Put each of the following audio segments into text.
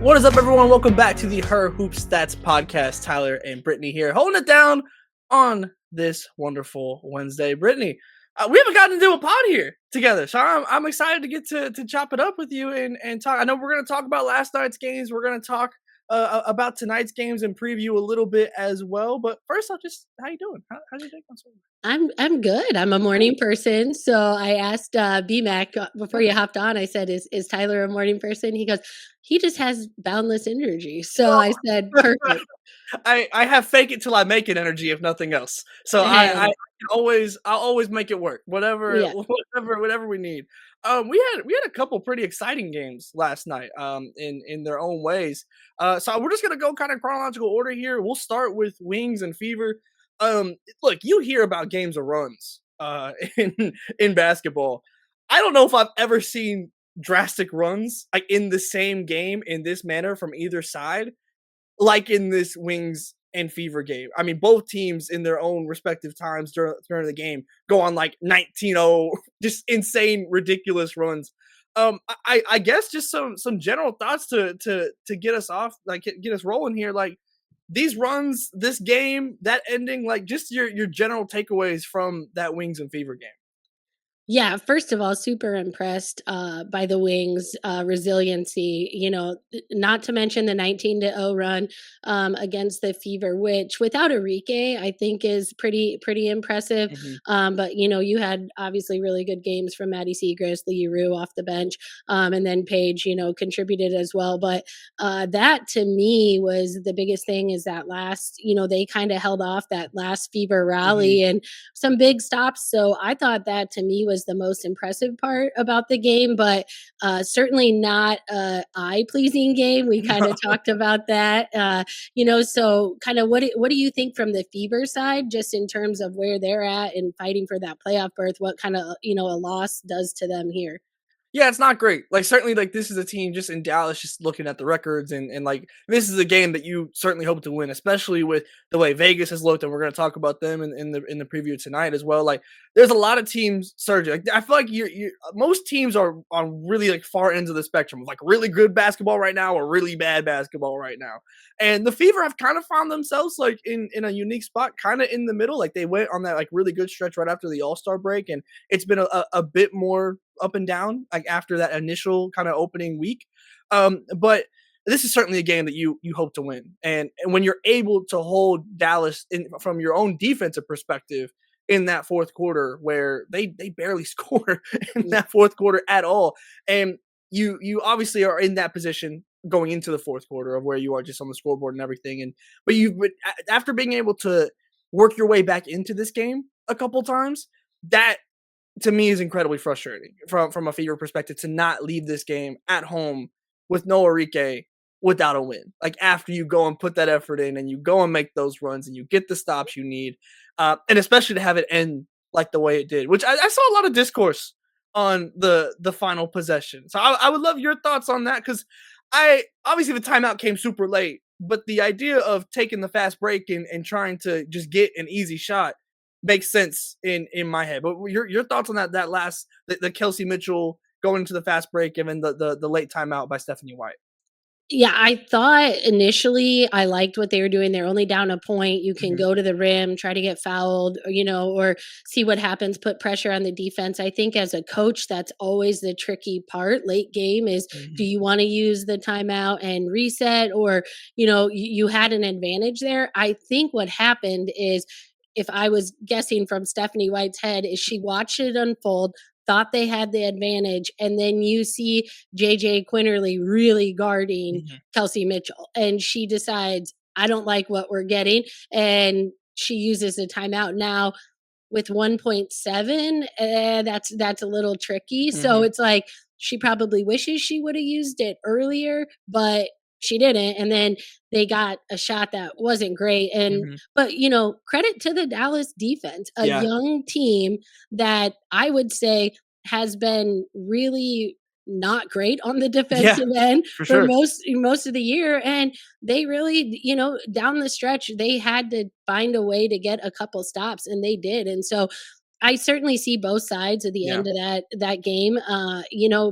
What is up, everyone? Welcome back to the Her Hoop Stats podcast. Tyler and Brittany here, holding it down on this wonderful Wednesday. Brittany, we haven't gotten to do a pod here together, so I'm excited to get to chop it up with you and talk. I know we're going to talk about last night's games. We're going to talk about tonight's games and preview a little bit as well. But first, how you doing? How's your day going so far? I'm good. I'm a morning person. So I asked BMAC before you hopped on, I said, is Tyler a morning person? He goes, he just has boundless energy. So I said, perfect. I have fake it till I make it energy, if nothing else. So I'll always make it work. Whatever we need. We had a couple pretty exciting games last night. In their own ways. So we're just gonna go kind of chronological order here. We'll start with Wings and Fever. Look, you hear about games of runs in basketball. I don't know if I've ever seen drastic runs like in the same game in this manner from either side, like in this Wings and Fever game. I mean, both teams in their own respective times during the game go on like 19-0, just insane, ridiculous runs. I guess just some general thoughts to get us off, like get us rolling here. Like these runs, this game, that ending, like just your general takeaways from that Wings and Fever game. Yeah, first of all, super impressed by the Wings' resiliency. Not to mention the 19-0 run against the Fever, which without Enrique, I think is pretty impressive. But you had obviously really good games from Maddie Segrist, Lee Rue off the bench, and then Paige, contributed as well. But that to me was the biggest thing. Is that last, they kind of held off that last Fever rally and some big stops. So I thought that to me was the most impressive part about the game, but certainly not a eye-pleasing game. We kind of talked about that, so kind of what do you think from the Fever side, just in terms of where they're at and fighting for that playoff berth, what kind of, a loss does to them here? Yeah, it's not great. Like, certainly, like, this is a team just in Dallas, just looking at the records, and like, this is a game that you certainly hope to win, especially with the way Vegas has looked, and we're going to talk about them in the preview tonight as well. Like, there's a lot of teams surging. Like, I feel like most teams are on really like far ends of the spectrum of like really good basketball right now or really bad basketball right now. And the Fever have kind of found themselves like in a unique spot, kind of in the middle. Like they went on that like really good stretch right after the All-Star break, and it's been a bit more up and down like after that initial kind of opening week. But this is certainly a game that you hope to win. And when you're able to hold Dallas from your own defensive perspective in that fourth quarter, where they barely score in that fourth quarter at all, and you obviously are in that position going into the fourth quarter of where you are just on the scoreboard and everything. But after being able to work your way back into this game a couple times, that to me is incredibly frustrating from a Fever perspective to not leave this game at home with no Enrique without a win. Like after you go and put that effort in and you go and make those runs and you get the stops you need, and especially to have it end like the way it did, which I saw a lot of discourse on the final possession. So I would love your thoughts on that, because obviously the timeout came super late, but the idea of taking the fast break and trying to just get an easy shot makes sense in my head. But your thoughts on that last the Kelsey Mitchell going into the fast break and then the late timeout by Stephanie White? Yeah, I thought initially I liked what they were doing. They're only down a point. You can go to the rim, try to get fouled, or see what happens, put pressure on the defense. I think as a coach, that's always the tricky part. Late game is, do you want to use the timeout and reset, or, you had an advantage there? I think what happened is, if I was guessing from Stephanie White's head, is she watched it unfold, thought they had the advantage, and then you see JJ Quinterly really guarding Kelsey Mitchell, and she decides, I don't like what we're getting, and she uses a timeout. Now with 1.7, that's a little tricky. So it's like she probably wishes she would have used it earlier, but she didn't. And then they got a shot that wasn't great. And but credit to the Dallas defense, a young team that I would say has been really not great on the defensive end for most of the year. And they really, down the stretch, they had to find a way to get a couple stops, and they did. And so I certainly see both sides at the end of that game,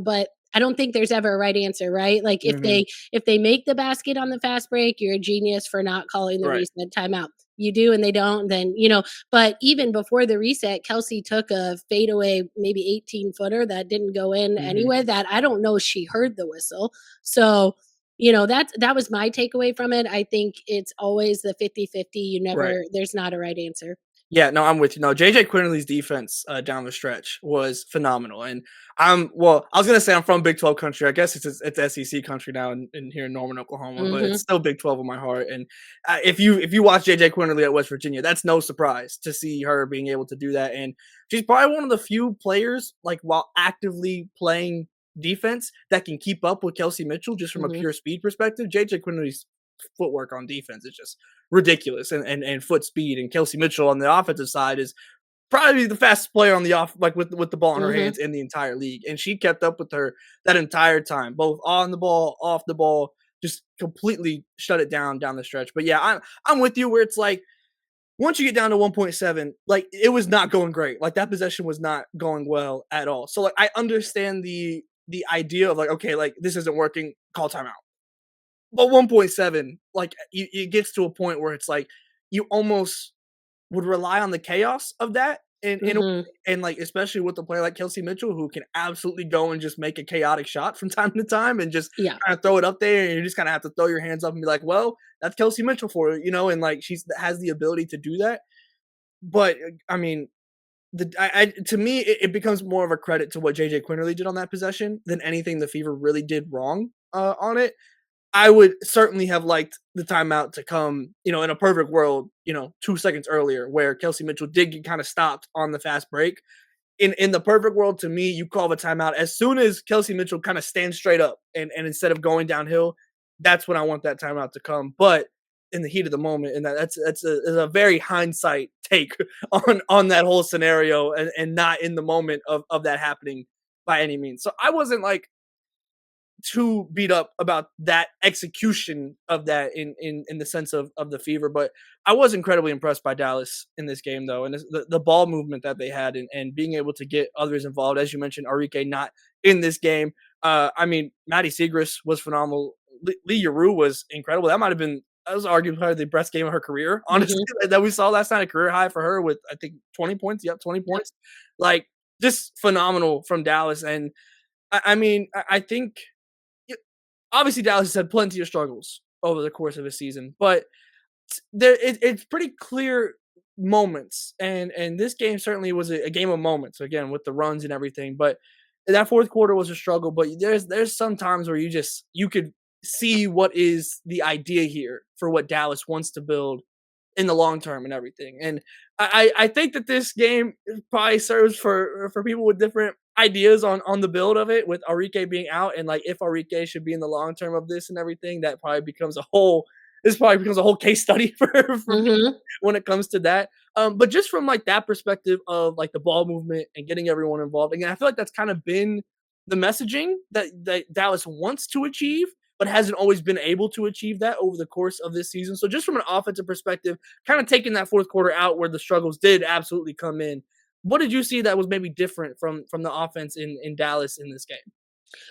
but I don't think there's ever a right answer, right? Like Mhm. if they make the basket on the fast break, you're a genius for not calling the Right. reset timeout. You do and they don't, then you know. But even before the reset, Kelsey took a fadeaway, maybe 18-footer that didn't go in Mhm. anyway. That I don't know she heard the whistle. So you know that was my takeaway from it. I think it's always the 50-50. You Right. never There's not a right answer. Yeah, no, I'm with you. No, JJ Quinterly's defense down the stretch was phenomenal, and well, I was gonna say I'm from Big 12 country. I guess it's SEC country now, in here in Norman, Oklahoma, but it's Mhm. still Big 12 in my heart. And if you watch JJ Quinterly at West Virginia, that's no surprise to see her being able to do that. And she's probably one of the few players, like while actively playing defense, that can keep up with Kelsey Mitchell just from a Mhm. pure speed perspective. JJ Quinterly's footwork on defense is just ridiculous, and foot speed. And Kelsey Mitchell on the offensive side is probably the fastest player on the off, like with the ball in her Mhm. hands in the entire league. And she kept up with her that entire time, both on the ball, off the ball, just completely shut it down the stretch. But yeah, I'm with you where it's like once you get down to 1.7, like it was not going great. Like that possession was not going well at all. So like I understand the idea of like, okay, like this isn't working, call timeout. But 1.7, like it gets to a point where it's like you almost would rely on the chaos of that, Mhm. and like especially with a player like Kelsey Mitchell who can absolutely go and just make a chaotic shot from time to time and just Yeah. kind of throw it up there, and you just kind of have to throw your hands up and be like, well, that's Kelsey Mitchell for you, and like she's has the ability to do that. But I mean, to me, it becomes more of a credit to what JJ Quinterly did on that possession than anything the Fever really did wrong on it. I would certainly have liked the timeout to come, in a perfect world, 2 seconds earlier, where Kelsey Mitchell did get kinda stopped on the fast break. In the perfect world, to me, you call the timeout as soon as Kelsey Mitchell kinda stands straight up, and instead of going downhill, that's when I want that timeout to come. But in the heat of the moment, and that's a very hindsight take on that whole scenario, and not in the moment of that happening by any means. So I wasn't, like, too beat up about that execution of that in the sense of the Fever. But I was incredibly impressed by Dallas in this game, though, and the ball movement that they had, and being able to get others involved. As you mentioned, Arike not in this game. I mean, Maddie Siegrist was phenomenal. Lee Yaroo was incredible. That was arguably probably the best game of her career, honestly, Mhm. that we saw last night. A career high for her with I think 20 points. Yep, 20 Yep. points. Like just phenomenal from Dallas. And I mean, I think obviously Dallas has had plenty of struggles over the course of the season, but it's pretty clear moments, and this game certainly was a game of moments again with the runs and everything. But that fourth quarter was a struggle. But there's some times where you could see what is the idea here for what Dallas wants to build in the long term and everything. And I think that this game probably serves for people with different ideas on the build of it, with Arike being out, and like if Arike should be in the long term of this and everything. That probably becomes a whole this probably becomes a whole case study for people Mhm. when it comes to that. But just from like that perspective of like the ball movement and getting everyone involved, again, I feel like that's kind of been the messaging that Dallas wants to achieve, but hasn't always been able to achieve that over the course of this season. So just from an offensive perspective, kind of taking that fourth quarter out where the struggles did absolutely come in. What did you see that was maybe different from the offense in Dallas in this game?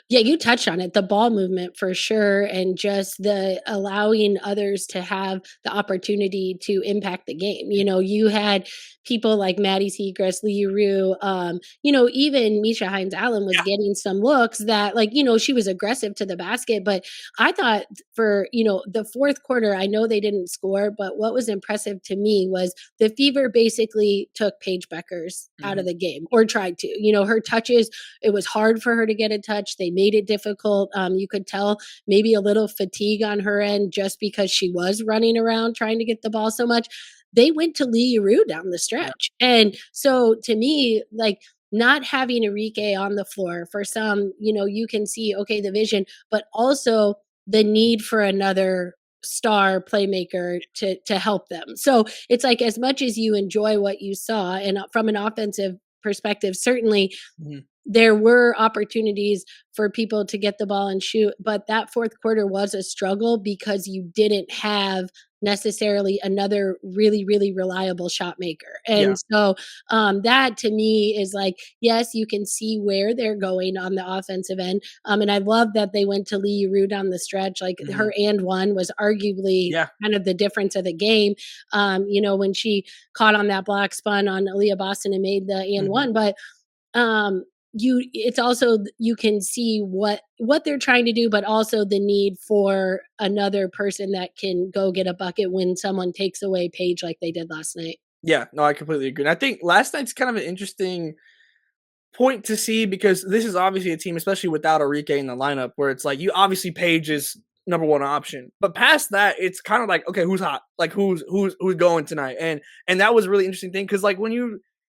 Yeah, you touched on it, the ball movement for sure, and just the allowing others to have the opportunity to impact the game. You know, you had people like Maddie Seacrest, Lee Rue, even Misha Hines Allen was Yeah. getting some looks that, like, she was aggressive to the basket. But I thought for, the fourth quarter, I know they didn't score, but what was impressive to me was the Fever basically took Paige Beckers out of Mhm. the game or tried to. Her touches, it was hard for her to get a touch. They made it difficult. You could tell maybe a little fatigue on her end just because she was running around trying to get the ball so much. They went to Lee Rue down the Yeah. stretch. And so to me, like, not having Enrique on the floor for some, you can see, okay, the vision, but also the need for another star playmaker to help them. So it's like as much as you enjoy what you saw, and from an offensive perspective, certainly Mhm. there were opportunities for people to get the ball and shoot, but that fourth quarter was a struggle because you didn't have necessarily another really, really reliable shot maker. And Yeah. so that to me is like, yes, you can see where they're going on the offensive end. And I love that they went to Lee Rue down the stretch. Like Mhm. her and one was arguably Yeah. kind of the difference of the game. When she caught on that block spun on Aaliyah Boston and made the and Mhm. one, but um it's also you can see what they're trying to do, but also the need for another person that can go get a bucket when someone takes away Paige like they did last night. Yeah, no, I completely agree. And I think last night's kind of an interesting point to see because this is obviously a team, especially without Enrique in the lineup, where it's like you obviously Page is number one option, but past that, it's kind of like okay, who's hot? Like who's going tonight? And that was a really interesting thing because like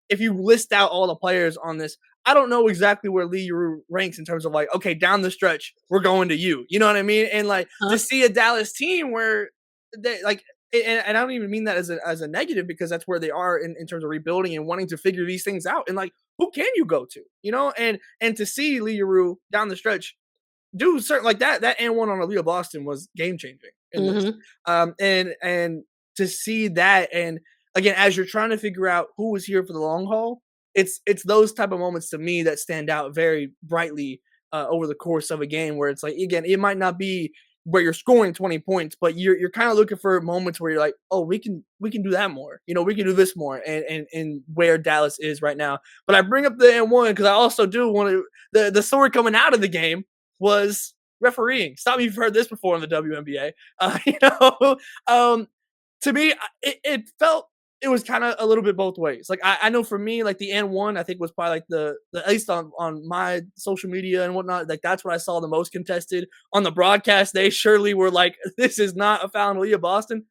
if you list out all the players on this, I don't know exactly where Lee Rue ranks in terms of like okay, down the stretch, we're going to you. You know what I mean? And like Huh? to see a Dallas team where they like and I don't even mean that as a negative because that's where they are in terms of rebuilding and wanting to figure these things out. And like, who can you go to? You know, and to see Leroux down the stretch do certain like that and one on Aaliyah Boston was game changing in this. Mhm. And to see that and again as you're trying to figure out who was here for the long haul, it's those type of moments to me that stand out very brightly over the course of a game where it's like again it might not be where you're scoring 20 points, but you're kind of looking for moments where you're like, oh, we can do that more. You know, we can do this more, and where Dallas is right now. But I bring up the N1 because I also do want to the story coming out of the game was refereeing. Stop me if you've heard this before in the WNBA. Um, to me, it felt it was kind of a little bit both ways. Like I know for me, like the N1, I think was probably like the at least on my social media and whatnot. Like that's what I saw the most contested on the broadcast. They surely were like, "This is not a foul on Leah Boston."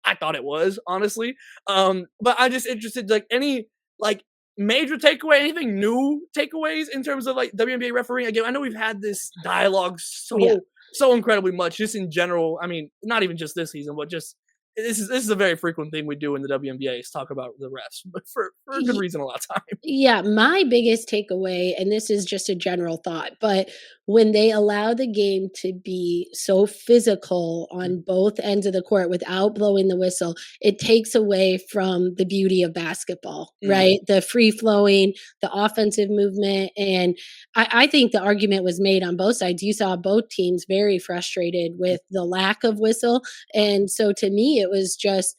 I thought it was honestly, but I'm just interested like any like major takeaway, anything new takeaways in terms of like WNBA refereeing. Again, I know we've had this dialogue Yeah. so incredibly much, just in general. I mean, not even just this season, but just this is a very frequent thing we do in the WNBA is talk about the refs, but for a good reason a lot of time. Yeah, my biggest takeaway, and this is just a general thought, but when they allow the game to be so physical on both ends of the court without blowing the whistle, it takes away from the beauty of basketball, Mhm. right? The free flowing, the offensive movement. And I think the argument was made on both sides. You saw both teams very frustrated with the lack of whistle. And so to me, it was just,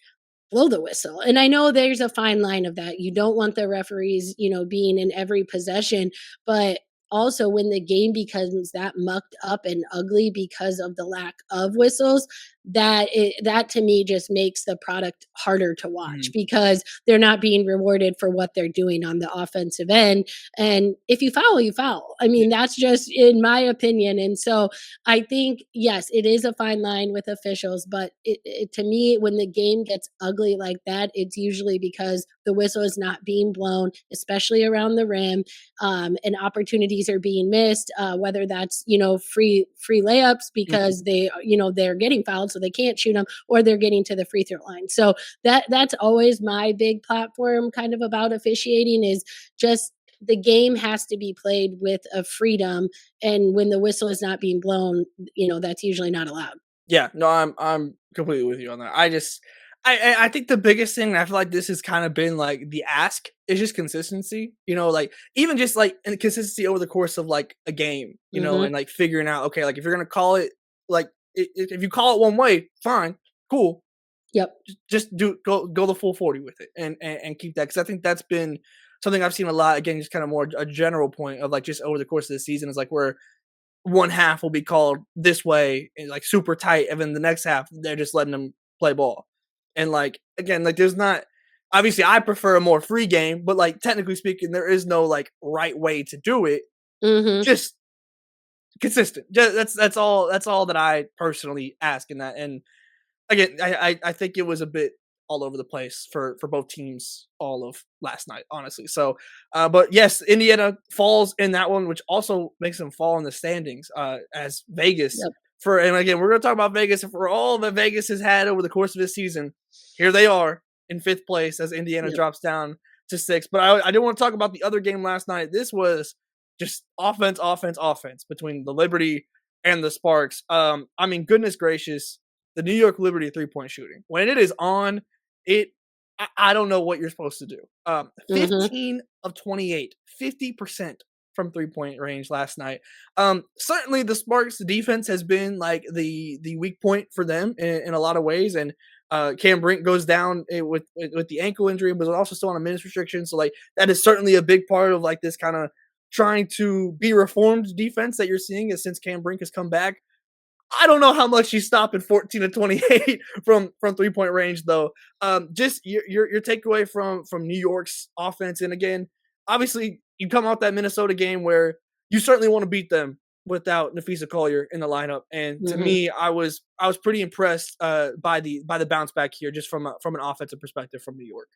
blow the whistle. And I know there's a fine line of that. You don't want the referees, being in every possession, but also when the game becomes that mucked up and ugly because of the lack of whistles, that to me just makes the product harder to watch Mhm. because they're not being rewarded for what they're doing on the offensive end. And if you foul, you foul. I Yeah. mean, that's just in my opinion. And so I think, yes, it is a fine line with officials, but to me, when the game gets ugly like that, it's usually because the whistle is not being blown, especially around the rim, and opportunities are being missed. Whether that's free layups Mhm. because they're getting fouled, so they can't shoot them, or they're getting to the free throw line. So that's always my big platform, kind of about officiating, is just the game has to be played with a freedom, and when the whistle is not being blown, that's usually not allowed. Yeah, no, I'm completely with you on that. I think the biggest thing, and I feel like this has kind of been like the ask is just consistency. You know, like even just like and consistency over the course of like a game. You know, Hmm. and like figuring out okay, like if you're gonna call it like if you call it one way, fine, cool. Yep. Just do go the full 40 with it and keep that because I think that's been something I've seen a lot. Again, just kind of more a general point of like just over the course of the season is like where one half will be called this way and like super tight, and then the next half they're just letting them play ball. And like again, like there's not obviously I prefer a more free game, but like technically speaking, there is no like right way to do it. Hmm. Just consistent. Just, that's all that I personally ask in that. And again, I think it was a bit all over the place for both teams all of last night, honestly. So, but yes, Indiana falls in that one, which also makes them fall in the standings as Vegas. Yep. For and again, we're going to talk about Vegas and for all that Vegas has had over the course of this season. Here they are in fifth place as Indiana Yep. drops down to six. But I didn't want to talk about the other game last night. This was just offense, offense, offense between the Liberty and the Sparks. I mean, goodness gracious, the New York Liberty 3-point shooting when it is on, it I don't know what you're supposed to do. Mhm. 15 of 28, 50% from 3-point range last night. Certainly the Sparks defense has been like the weak point for them in a lot of ways, and Cam Brink goes down with the ankle injury, but also still on a minutes restriction. So like that is certainly a big part of like this kind of trying to be reformed defense that you're seeing is since Cam Brink has come back. I don't know how much he's stopping 14 to 28 from 3-point range though. Just your takeaway from New York's offense, and again, obviously you come out that Minnesota game where you certainly want to beat them without Nafisa Collier in the lineup, and to Mhm. me, I was pretty impressed by the bounce back here just from an offensive perspective from New York.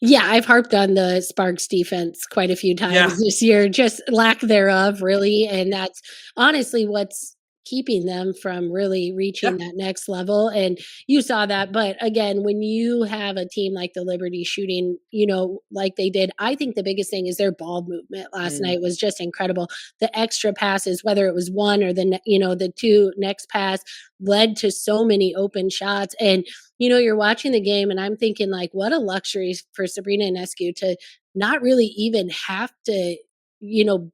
Yeah, I've harped on the Sparks defense quite a few Yeah, times this year, just lack thereof, really, and that's honestly what's keeping them from really yeah, reaching that next level, and you saw that, but again, when you have a team like the Liberty shooting, like they did, I think the biggest thing is their ball movement last mm, night was just incredible. The extra passes, whether it was one or the two next pass led to so many open shots, and you're watching the game and I'm thinking like, what a luxury for Sabrina Ionescu to not really even have to,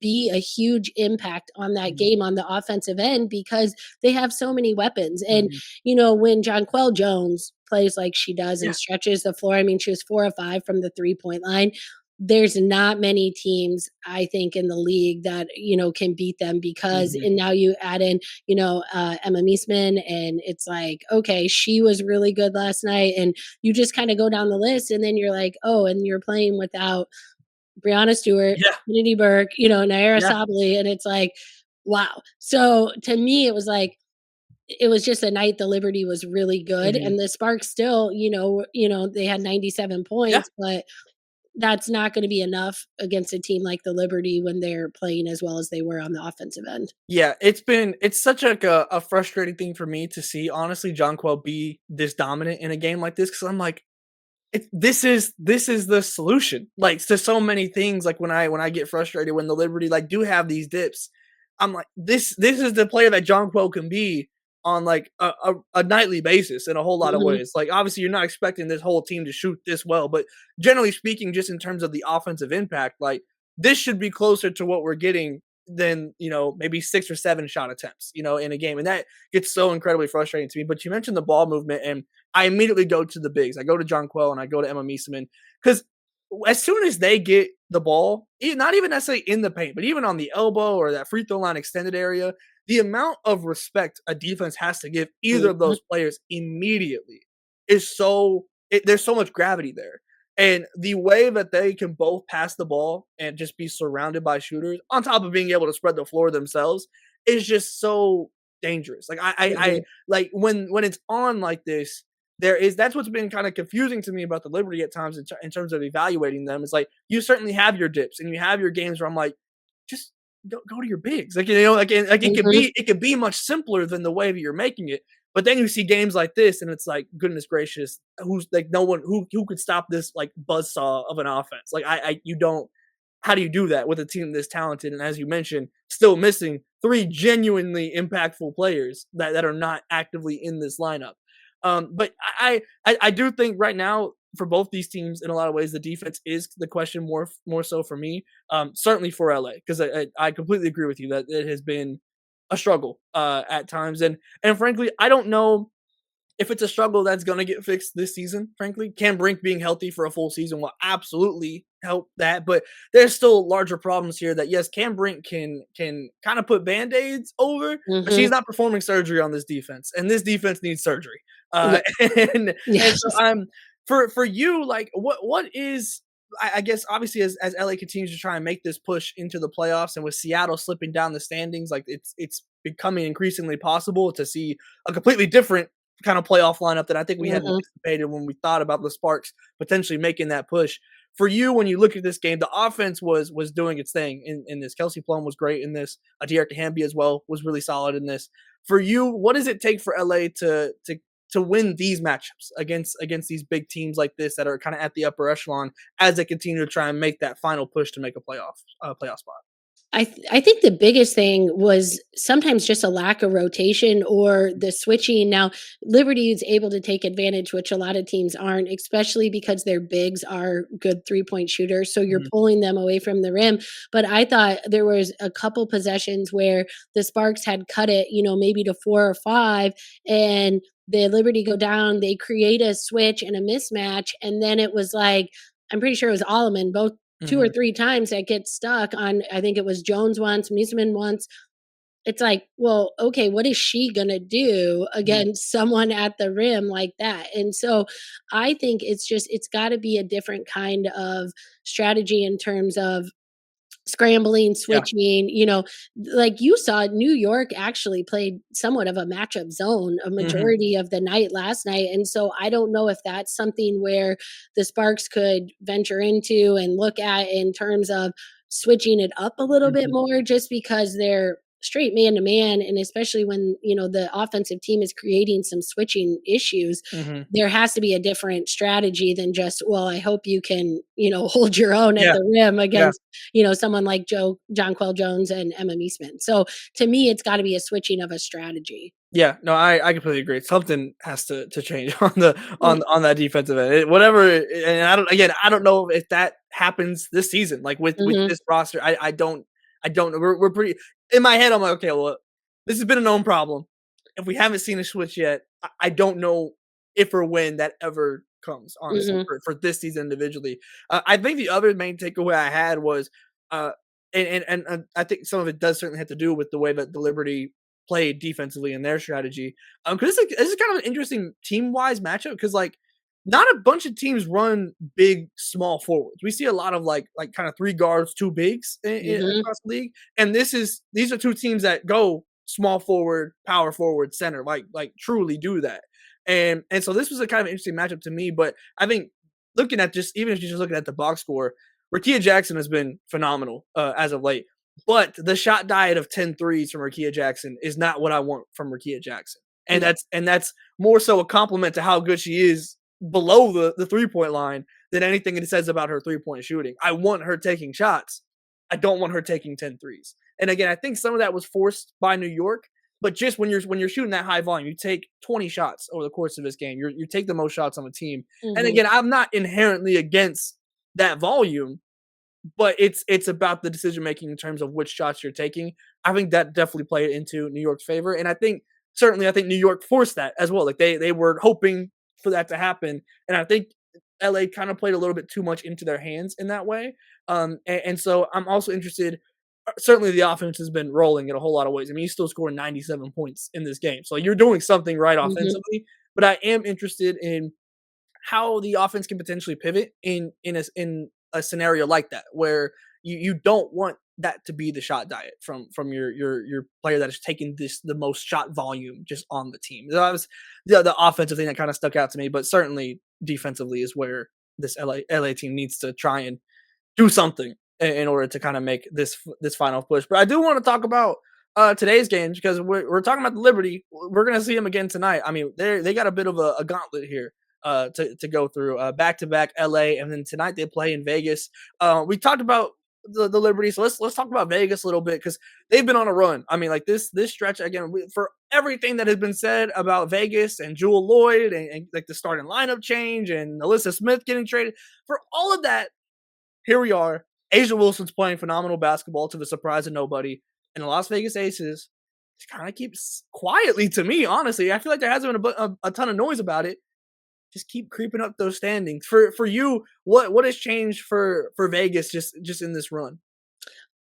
be a huge impact on that mm, game on the offensive end because they have so many weapons. And, mhm, when Jonquel Jones plays like she does yeah, and stretches the floor, I mean, she was 4 or 5 from the 3-point line. There's not many teams, I think, in the league that, can beat them because, mhm, and now you add in Emma Meesman, and it's like, okay, she was really good last night, and you just kind of go down the list, and then you're like, oh, and you're playing without Brianna Stewart, yeah, Kennedy Burke, Naira yeah, Sabali, and it's like, wow. So to me, it was like it was just a night the Liberty was really good, mhm, and the Sparks still, they had 97 yeah. points, but that's not going to be enough against a team like the Liberty when they're playing as well as they were on the offensive end. Yeah, it's such like a frustrating thing for me to see, honestly, Jonquel be this dominant in a game like this because I'm like, this is the solution, like, to so many things, like, when I get frustrated when the Liberty, like, do have these dips, I'm like, this is the player that Jonquel can be on, like, a nightly basis in a whole lot of Mhm, ways. Like, obviously, you're not expecting this whole team to shoot this well, but generally speaking, just in terms of the offensive impact, like, this should be closer to what we're getting than, maybe 6 or 7 shot attempts, in a game, and that gets so incredibly frustrating to me. But you mentioned the ball movement, and I immediately go to the bigs. I go to John Quell and I go to Emma Meesman because as soon as they get the ball, not even necessarily in the paint, but even on the elbow or that free throw line extended area, the amount of respect a defense has to give either of mhm, those players immediately is there's so much gravity there. And the way that they can both pass the ball and just be surrounded by shooters on top of being able to spread the floor themselves is just so dangerous. Like I mhm, like when it's on like this, that's what's been kind of confusing to me about the Liberty at times in terms of evaluating them. It's like you certainly have your dips and you have your games where I'm like, just go to your bigs, like like mhm. it could be much simpler than the way that you're making it. But then you see games like this, and it's like, goodness gracious, who's like no one who could stop this like buzzsaw of an offense? Like I you don't. How do you do that with a team this talented and, as you mentioned, still missing 3 genuinely impactful players that are not actively in this lineup? But I do think right now for both these teams in a lot of ways the defense is the question more so for me. Certainly for LA because I completely agree with you that it has been a struggle at times, and frankly I don't know if it's a struggle that's going to get fixed this season. Frankly, Cam Brink being healthy for a full season will absolutely help that, but there's still larger problems here that yes, Cam Brink can kind of put band-aids over, but she's Mhm. not performing surgery on this defense, and this defense needs surgery. Yeah. And Yes. so I'm for you, like what is I guess obviously as LA continues to try and make this push into the playoffs, and with Seattle slipping down the standings, like it's becoming increasingly possible to see a completely different kind of playoff lineup that I think we had Mhm. anticipated when we thought about the Sparks potentially making that push. For you, when you look at this game, the offense was doing its thing in this. Kelsey Plum was great in this. De'Arca Hamby as well was really solid in this. For you, what does it take for LA to win these matchups against these big teams like this that are kind of at the upper echelon as they continue to try and make that final push to make a playoff spot? I think the biggest thing was sometimes just a lack of rotation or the switching. Now, Liberty is able to take advantage, which a lot of teams aren't, especially because their bigs are good 3-point shooters. So you're Mhm, pulling them away from the rim. But I thought there was a couple possessions where the Sparks had cut it, maybe to 4 or 5, and the Liberty go down. They create a switch and a mismatch, and then it was like I'm pretty sure it was Alleman both 2 or mhm, 3 times that gets stuck on. I think it was Jones once, Museman once. It's like, well, okay, what is she gonna do mhm. against someone at the rim like that? And so I think it's gotta be a different kind of strategy in terms of scrambling, Yeah, switching, like you saw New York actually played somewhat of a matchup zone a mhm, majority of the night last night. And so I don't know if that's something where the Sparks could venture into and look at in terms of switching it up a little bit mhm, more just because they're straight man to man, and especially when the offensive team is creating some switching issues, mhm. there has to be a different strategy than just, well, I hope you can hold your own at Yeah, the rim yeah. against someone like Jonquel Jones and Emma Meesman. So to me, it's got to be a switching of a strategy. Yeah, no, I completely agree. Something has to change on the Mm, on that defensive end. Whatever, and I don't know if that happens this season. Like with mhm, this roster, I don't know. We're pretty in my head. I'm like, okay, well, this has been a known problem. If we haven't seen a switch yet, I don't know if or when that ever comes. Honestly, mhm, for this season individually, I think the other main takeaway I had was, uh, and I think some of it does certainly have to do with the way that the Liberty played defensively in their strategy. Because this is kind of an interesting team wise matchup because like not a bunch of teams run big small forwards. We see a lot of like kind of three guards, two bigs mhm, across the league, and these are two teams that go small forward, power forward, center, like truly do that. And so this was a kind of interesting matchup to me. But I think looking at just even if you're just looking at the box score, Rakia Jackson has been phenomenal as of late. But the shot diet of 10 threes from Rakia Jackson is not what I want from Rakia Jackson. And yeah, that's more so a compliment to how good she is below the 3-point line than anything it says about her 3-point shooting. I want her taking shots. I don't want her taking 10 threes. And again, I think some of that was forced by New York, but just when you're shooting that high volume, you take 20 shots over the course of this game. You take the most shots on the team. And mhm, again, I'm not inherently against that volume, but it's about the decision making in terms of which shots you're taking. I think that definitely played into New York's favor, and I think New York forced that as well. Like they were hoping for that to happen, and I think LA kind of played a little bit too much into their hands in that way. And so I'm also interested. Certainly, the offense has been rolling in a whole lot of ways. I mean, you still scored 97 points in this game, so you're doing something right mhm, offensively. But I am interested in how the offense can potentially pivot in a scenario like that where you don't want that to be the shot diet from your player that is taking this the most shot volume just on the team. That was the offensive thing that kind of stuck out to me, but certainly defensively is where this LA team needs to try and do something in order to kind of make this final push. But I do want to talk about today's games because we're talking about the Liberty. We're gonna see them again tonight. I mean, they got a bit of a gauntlet here to go through back to back LA, and then tonight they play in Vegas. We talked about the Liberty, so let's talk about Vegas a little bit because they've been on a run. I mean, like this stretch again for everything that has been said about Vegas and Jewel Lloyd and like the starting lineup change and Alyssa Smith getting traded for all of that. Here we are. Asia Wilson's playing phenomenal basketball to the surprise of nobody. And the Las Vegas Aces just kind of keeps quietly to me, honestly. I feel like there hasn't been a ton of noise about it. Just keep creeping up those standings. For you, what has changed for Vegas just in this run?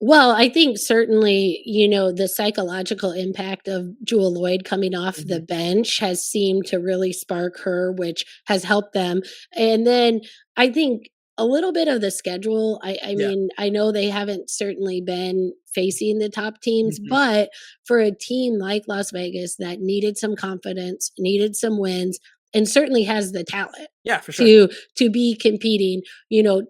Well, I think certainly, the psychological impact of Jewel Lloyd coming off the Mhm. bench has seemed to really spark her, which has helped them. And then I think a little bit of the schedule. I Yeah. mean, I know they haven't certainly been facing the top teams, Mhm. but for a team like Las Vegas that needed some confidence, needed some wins, and certainly has the talent Yeah, for sure. to be competing,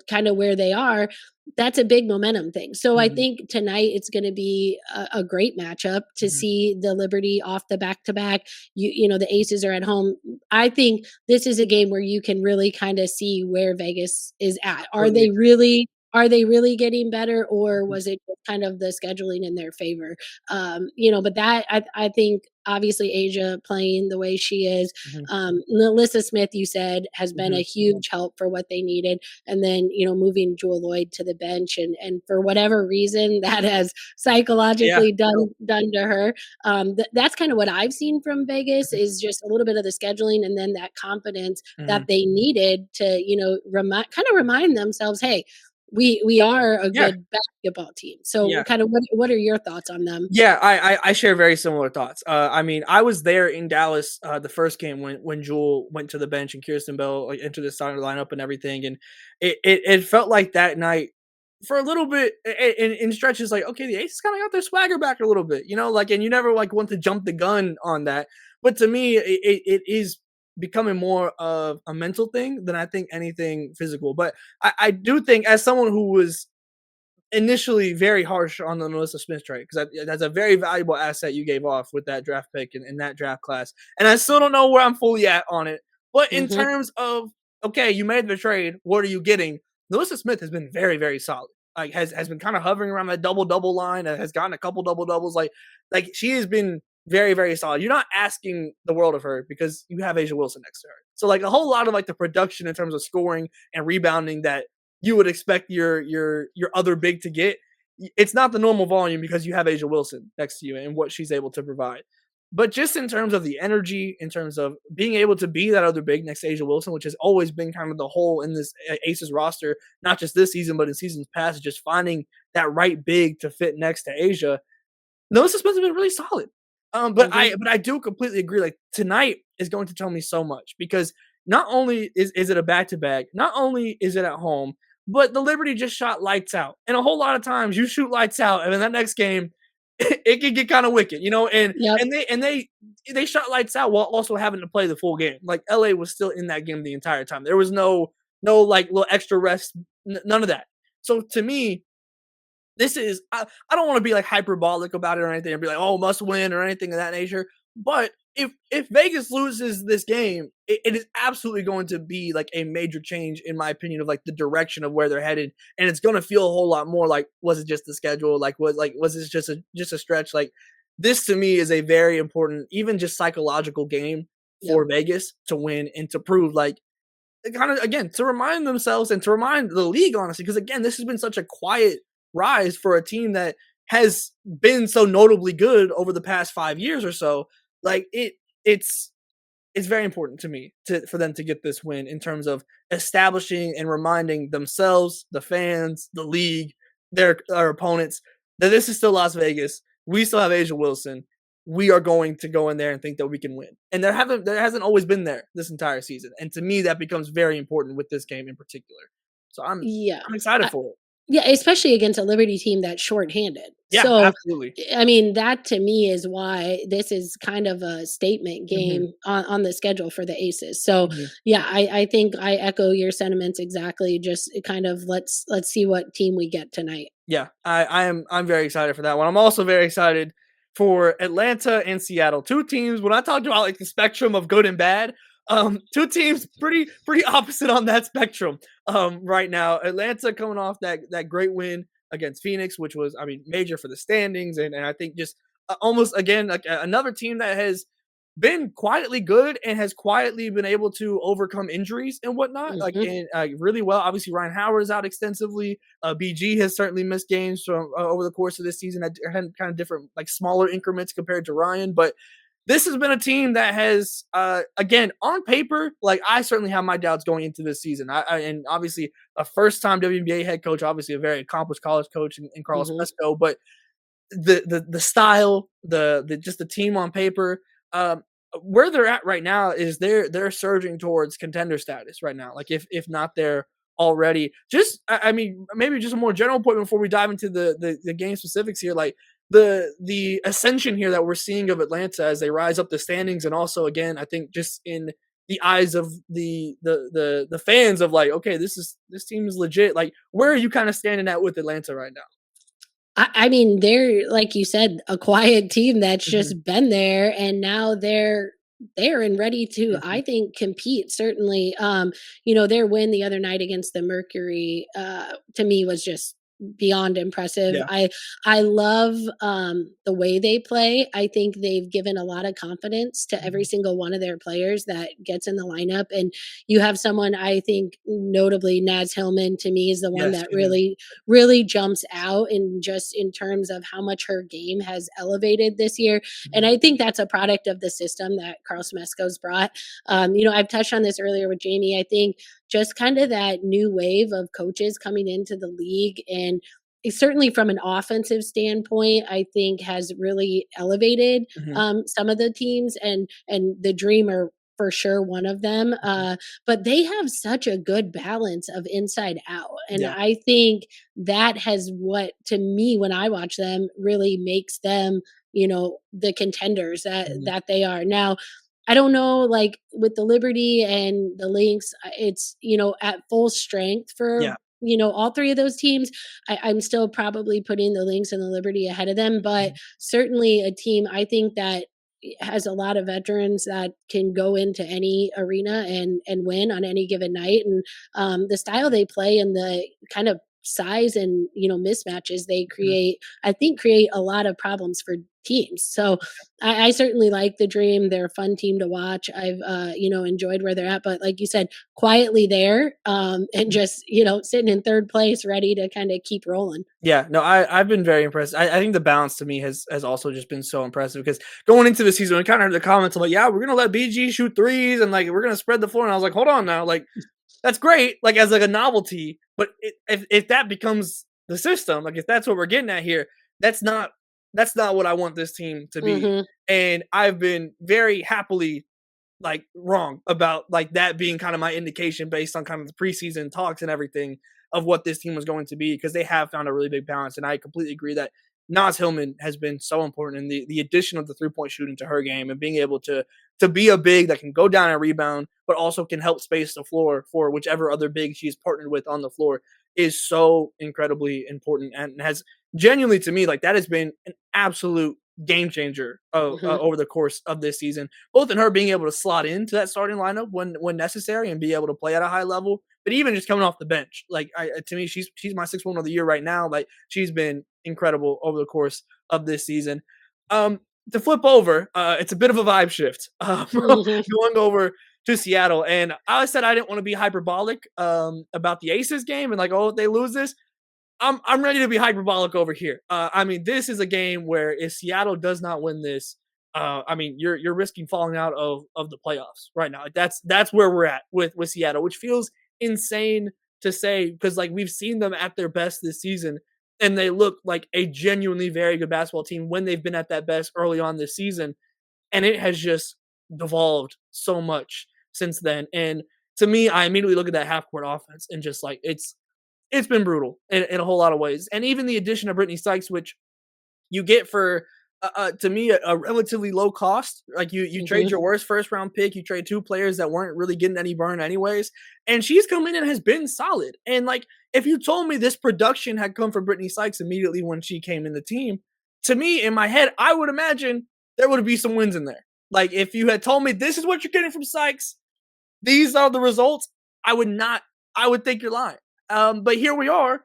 kind of where they are, that's a big momentum thing. So I Mhm. think tonight it's going to be a great matchup to Mhm. see the Liberty off the back to back. The Aces are at home. I think this is a game where you can really kind of see where Vegas is at. Are Completely they agree. really are they really getting better, or Mhm, was it just kind of the scheduling in their favor? But that I think obviously Asia playing the way she is, mhm, Melissa Smith, you said, has been a mhm. huge help for what they needed, and then moving Jewel Lloyd to the bench, and for whatever reason that has Yeah. psychologically done to her. That's kind of what I've seen from Vegas Mhm, is just a little bit of the scheduling, and then that confidence that mhm. they needed to remind themselves, hey, we are a Yeah, good basketball team. So yeah. kind of what are your thoughts on them? Yeah, I share very similar thoughts. I mean, I was there in Dallas the first game when Jewel went to the bench and Kirsten Bell like entered the starting lineup and everything, and it felt like that night for a little bit in stretches like okay, the Aces kind of got their swagger back a little bit, like and you never like want to jump the gun on that, but to me it is becoming more of a mental thing than I think anything physical. But I do think as someone who was initially very harsh on the Melissa Smith trade because that's a very valuable asset you gave off with that draft pick in that draft class. And I still don't know where I'm fully at on it. But in Mhm. terms of okay, you made the trade, what are you getting? Melissa Smith has been very, very solid. Like has been kind of hovering around that double double line and has gotten a couple double doubles. Like she has been very, very solid. You're not asking the world of her because you have Asia Wilson next to her. So like a whole lot of like the production in terms of scoring and rebounding that you would expect your other big to get. It's not the normal volume because you have Asia Wilson next to you and what she's able to provide. But just in terms of the energy, in terms of being able to be that other big next to Asia Wilson, which has always been kind of the hole in this Aces roster, not just this season, but in seasons past, just finding that right big to fit next to Asia. No, Smith has been really solid. But Mhm. I do completely agree. Like tonight is going to tell me so much because not only is it a back to back, not only is it at home, but the Liberty just shot lights out. And a whole lot of times you shoot lights out, and then that next game it can get kind of wicked, And Yep. they shot lights out while also having to play the full game. Like LA was still in that game the entire time. There was no like little extra rest, none of that. So to me, this is I don't want to be like hyperbolic about it or anything and be like, oh, must win or anything of that nature. But if Vegas loses this game, it is absolutely going to be like a major change in my opinion of like the direction of where they're headed, and it's going to feel a whole lot more like was it just the schedule? Was this just a stretch? Like this to me is a very important, even just psychological game Yep. for Vegas to win and to prove like kind of again to remind themselves and to remind the league honestly because again this has been such a quiet rise for a team that has been so notably good over the past 5 years or so like it's very important to me for them to get this win in terms of establishing and reminding themselves, the fans, the league, their opponents that this is still Las Vegas. We still have Asia Wilson. We are going to go in there and think that we can win. And there hasn't always been there this entire season. And to me, that becomes very important with this game in particular. So Yeah. I'm excited I for it. Yeah, especially against a Liberty team that's shorthanded. Yeah, So, absolutely. I mean, that to me is why this is kind of a statement Hmm. game on the schedule for the Aces. So, Hmm. yeah, I think I echo your sentiments exactly. Just kind of let's see what team we get tonight. Yeah, I'm very excited for that one. I'm also very excited for Atlanta and Seattle. Two teams. When I talked about like the spectrum of good and bad, two teams pretty opposite on that spectrum. Right now, Atlanta coming off that great win against Phoenix, which was I mean major for the standings, and I think just almost again like another team that has been quietly good and has quietly been able to overcome injuries and whatnot, like Mhm. and really well. Obviously, Ryan Howard is out extensively. BG has certainly missed games from over the course of this season at kind of different, like smaller increments compared to Ryan. But this has been a team that has, again, on paper, like I certainly have my doubts going into this season. And obviously a first-time WNBA head coach, obviously a very accomplished college coach in Carlos Mhm. Pesco, but the style, the just the team on paper, um, where they're at right now is they're surging towards contender status right now. Like if not there already. Just I mean maybe just a more general point before we dive into the game specifics here. Like the ascension here that we're seeing of Atlanta as they rise up the standings, and also again I think just in the eyes of the fans of like okay this team is legit. Like where are you kind of standing at with Atlanta right now? I mean, they're like you said, a quiet team that's Hmm. just been there, and now they're there and ready to, Mhm. I think, compete. Certainly, their win the other night against the Mercury, to me was just beyond impressive. Yeah. I love the way they play. I think they've given a lot of confidence to every Mhm. single one of their players that gets in the lineup. And you have someone, I think, notably Naz Hillman to me is the one Yes, that it is. really jumps out, and just in terms of how much her game has elevated this year. And Mhm. I think that's a product of the system that Carl Smesco's brought. I've touched on this earlier with Jamie. I think just kind of that new wave of coaches coming into the league, and certainly from an offensive standpoint, I think has really elevated Mhm. some of the teams, and the Dreamer for sure one of them. Mhm. But they have such a good balance of inside out, and Yeah. I think that has what to me when I watch them really makes them the contenders that Mhm. that they are now. I don't know, like with the Liberty and the Lynx, it's at full strength for Yeah. all three of those teams. I'm still probably putting the Lynx and the Liberty ahead of them, but Mhm. certainly a team I think that has a lot of veterans that can go into any arena and win on any given night. And the style they play and the kind of size and mismatches they Mhm. create, I think, create a lot of problems for teams. So I certainly like the Dream. They're a fun team to watch. I've enjoyed where they're at, but like you said, quietly there, and Mhm. just sitting in third place, ready to kind of keep rolling. Yeah, no, I've been very impressed. I think the balance to me has also just been so impressive because going into the season, we kind of heard the comments of like, yeah, we're gonna let BG shoot threes and like we're gonna spread the floor, and I was like, hold on now, like that's great, like as like a novelty, but if that becomes the system, like if that's what we're getting at here, that's not that's not what I want this team to be, Hmm. and I've been very happily like wrong about like that being kind of my indication based on kind of the preseason talks and everything of what this team was going to be because they have found a really big balance. And I completely agree that Nas Hillman has been so important in the addition of the 3 point shooting to her game and being able to be a big that can go down and rebound, but also can help space the floor for whichever other big she's partnered with on the floor is so incredibly important and has genuinely to me like that has been an absolute game changer Hmm. over the course of this season both in her being able to slot into that starting lineup when necessary and be able to play at a high level, but even just coming off the bench. Like to me, she's my sixth one of the year right now. Like she's been incredible over the course of this season. Um, to flip over, it's a bit of a vibe shift. Hmm. Going over to Seattle, and I said I didn't want to be hyperbolic about the Aces game and like, oh, if they lose this, I'm ready to be hyperbolic over here. I mean, this is a game where if Seattle does not win this, I mean, you're risking falling out of the playoffs right now. Like that's where we're at with Seattle, which feels insane to say because like we've seen them at their best this season, and they look like a genuinely very good basketball team when they've been at that best early on this season, and it has just devolved so much since then. And to me, I immediately look at that half court offense and just like it's been brutal in a whole lot of ways. And even the addition of Brittany Sykes, which you get for to me a relatively low cost. Like you trade Hmm. your worst first round pick, you trade two players that weren't really getting any burn anyways, and she's come in and has been solid. And like if you told me this production had come from Brittany Sykes immediately when she came in the team, to me in my head, I would imagine there would be some wins in there. Like if you had told me this is what you're getting from Sykes, these are the results, I would not. I would think you're lying. But here we are.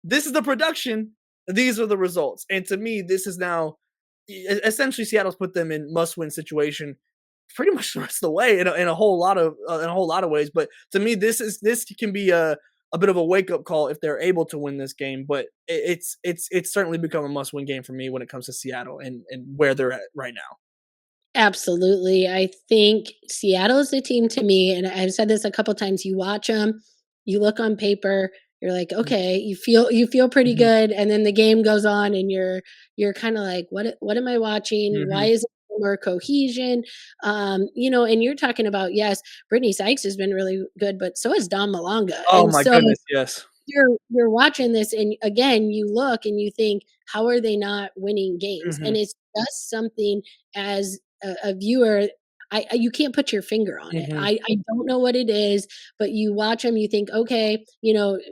This is the production. These are the results. And to me, this is now essentially Seattle's put them in must-win situation pretty much the rest of the way in a whole lot of ways. But to me, this can be a bit of a wake up call if they're able to win this game. But it's certainly become a must win game for me when it comes to Seattle and where they're at right now. Absolutely. I think Seattle is the team to me, and I've said this a couple times. You watch them, you look on paper, you're like, okay, you feel pretty Mhm. good, and then the game goes on, and you're kind of like, what am I watching? Why Mhm. is it more cohesion? And you're talking about, yes, Brittany Sykes has been really good, but so has Don Malonga, Oh and my so goodness, yes. you're watching this, and again you look and you think, how are they not winning games? And Mhm. it's just something, as a viewer, you can't put your finger on it. Mhm. I don't know what it is, but you watch them, you think, okay,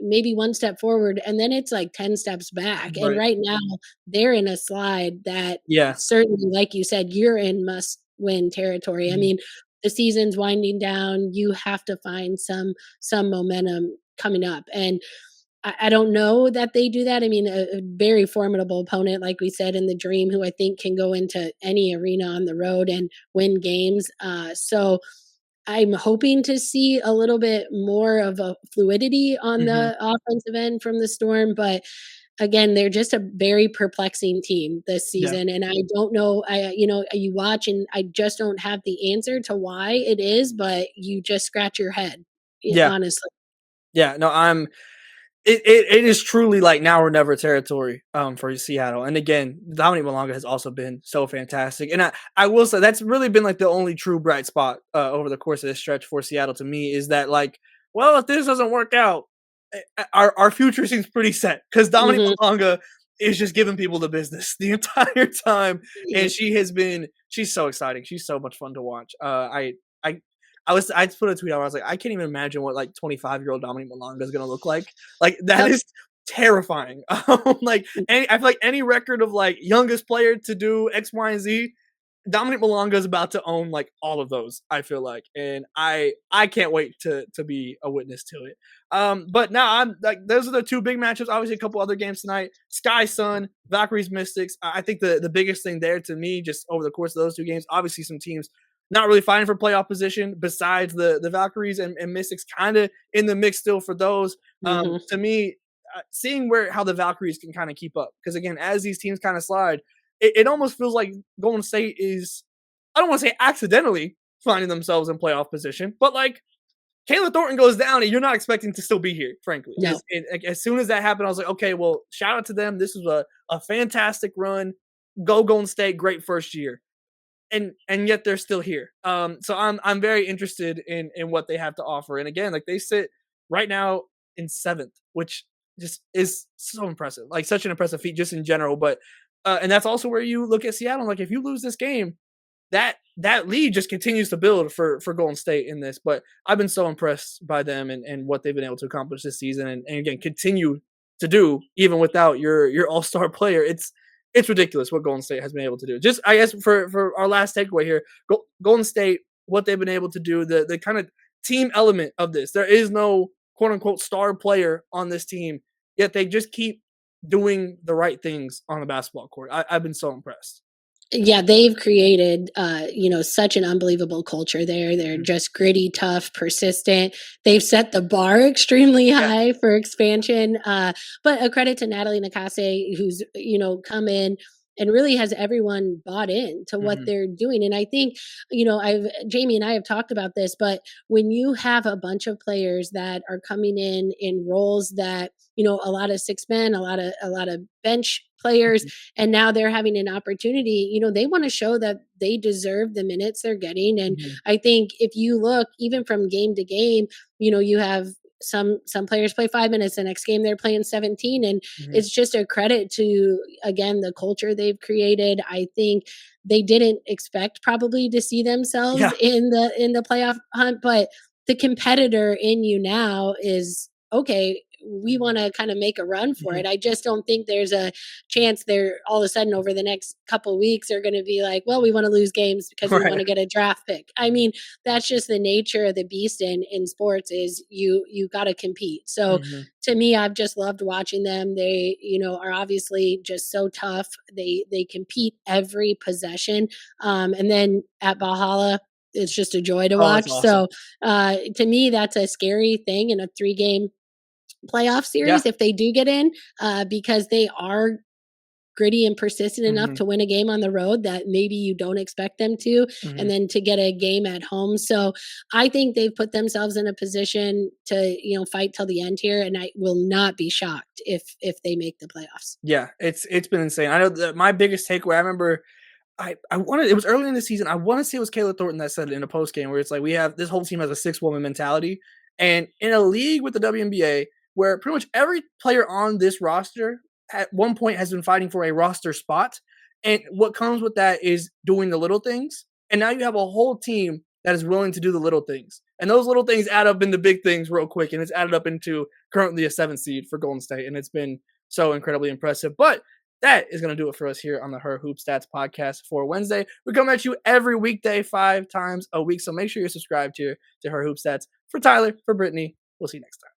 maybe one step forward, and then it's like 10 steps back. And Right. right now they're in a slide that Yeah. certainly, like you said, you're in win territory. I Mhm. mean, the season's winding down. You have to find some momentum coming up. And I don't know that they do that. I mean, a very formidable opponent, like we said in the Dream, who I think can go into any arena on the road and win games. So I'm hoping to see a little bit more of a fluidity on Mhm. the offensive end from the Storm, but again, they're just a very perplexing team this Yeah. season, and I don't know. You watch, and I just don't have the answer to why it is, but you just scratch your head, Yeah. honestly. Yeah. No, it is truly like now or never territory for Seattle. And again, Dominic Malonga has also been so fantastic. And I will say that's really been like the only true bright spot over the course of this stretch for Seattle to me is that like, well, if this doesn't work out, our future seems pretty set because Dominic Mhm. Malonga is just giving people the business the entire time, Yeah. and she's so exciting. She's so much fun to watch. I I put a tweet out. I was like, I can't even imagine what like 25-year-old Dominic Malonga is gonna look like. Like that Yep. is terrifying. Like I feel like any record of like youngest player to do X, Y, and Z, Dominic Malonga is about to own like all of those. I feel like, and I can't wait to be a witness to it. But now I'm like those are the two big matchups. Obviously, a couple other games tonight. Sky Sun, Valkyries Mystics. I think the biggest thing there to me, just over the course of those two games, obviously some teams not really fighting for playoff position besides the Valkyries and Mystics kind of in the mix still for those. Mhm. To me, seeing where how the Valkyries can kind of keep up because again, as these teams kind of slide, it almost feels like Golden State is, I don't want to say accidentally finding themselves in playoff position, but like Kayla Thornton goes down and you're not expecting to still be here, frankly. No. As soon as that happened, I was like, okay, well, shout out to them. This was a fantastic run. Go Golden State, great first year. And yet they're still here. So I'm very interested in what they have to offer. And again, like they sit right now in seventh, which just is so impressive. Like such an impressive feat just in general. But and that's also where you look at Seattle. Like if you lose this game, that lead just continues to build for Golden State in this. But I've been so impressed by them and what they've been able to accomplish this season and again continue to do even without your all-star player. It's ridiculous what Golden State has been able to do. Just I guess for our last takeaway here, Golden State, what they've been able to do, the kind of team element of this. There is no quote unquote star player on this team, yet they just keep doing the right things on the basketball court. I've been so impressed. Yeah, they've created, such an unbelievable culture there. They're Mhm. just gritty, tough, persistent. They've set the bar extremely Yeah. high for expansion. But a credit to Natalie Nakase, who's come in and really has everyone bought in to what Mhm. they're doing. And I think, I've Jamie and I have talked about this, but when you have a bunch of players that are coming in roles that a lot of six men, a lot of bench players, Mhm. and now they're having an opportunity, they want to show that they deserve the minutes they're getting. And Mhm. I think if you look even from game to game, you have some players play 5 minutes, the next game they're playing 17, and Mhm. it's just a credit to, again, the culture they've created. I think they didn't expect probably to see themselves Yeah. in the playoff hunt, but the competitor in you now is okay. We want to kind of make a run for Mhm. it. I just don't think there's a chance they're all of a sudden over the next couple weeks are going to be like, well, we want to lose games because we want Right. to get a draft pick. I mean, that's just the nature of the beast in sports is you got to compete. So Mhm. to me, I've just loved watching them. They, are obviously just so tough. They compete every possession. And then at Valhalla, it's just a joy to Oh, it's watch. awesome. So to me, that's a scary thing in a 3 game playoff Yeah. series if they do get in, because they are gritty and persistent enough Mhm. to win a game on the road that maybe you don't expect them to, and Mhm. then to get a game at home. So I think they've put themselves in a position to fight till the end here, and I will not be shocked if they make the playoffs. Yeah, it's been insane. I know that my biggest takeaway, I remember I wanted it was early in the season. I want to say it was Kayla Thornton that said it in a post game where it's like we have this whole team has a six-woman mentality. And in a league with the WNBA where pretty much every player on this roster at one point has been fighting for a roster spot. And what comes with that is doing the little things. And now you have a whole team that is willing to do the little things. And those little things add up into big things real quick. And it's added up into currently a 7th seed for Golden State. And it's been so incredibly impressive. But that is going to do it for us here on the Her Hoop Stats podcast for Wednesday. We come at you every weekday, 5 times a week. So make sure you're subscribed to Her Hoop Stats. For Tyler, for Brittany, we'll see you next time.